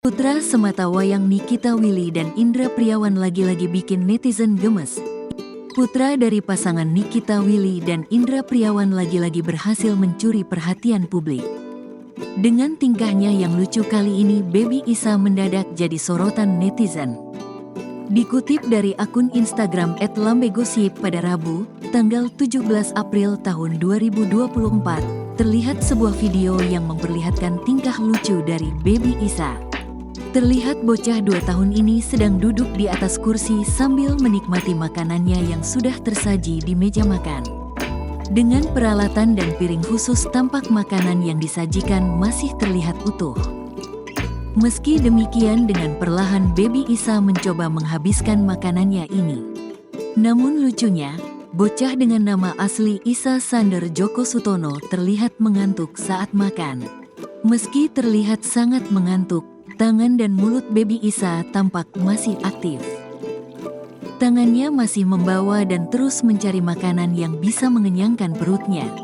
Putra sematawayang Nikita Willy dan Indra Priawan lagi-lagi bikin netizen gemes. Putra dari pasangan Nikita Willy dan Indra Priawan lagi-lagi berhasil mencuri perhatian publik. Dengan tingkahnya yang lucu kali ini, Baby Isa mendadak jadi sorotan netizen. Dikutip dari akun Instagram @lambegosip pada Rabu, tanggal 17 April tahun 2024, terlihat sebuah video yang memperlihatkan tingkah lucu dari Baby Isa. Terlihat bocah 2 tahun ini sedang duduk di atas kursi sambil menikmati makanannya yang sudah tersaji di meja makan. Dengan peralatan dan piring khusus, tampak makanan yang disajikan masih terlihat utuh. Meski demikian, dengan perlahan Baby Isa mencoba menghabiskan makanannya ini. Namun lucunya, bocah dengan nama asli Isa Sander Joko Sutono terlihat mengantuk saat makan. Meski terlihat sangat mengantuk, tangan dan mulut Baby Isa tampak masih aktif. Tangannya masih membawa dan terus mencari makanan yang bisa mengenyangkan perutnya.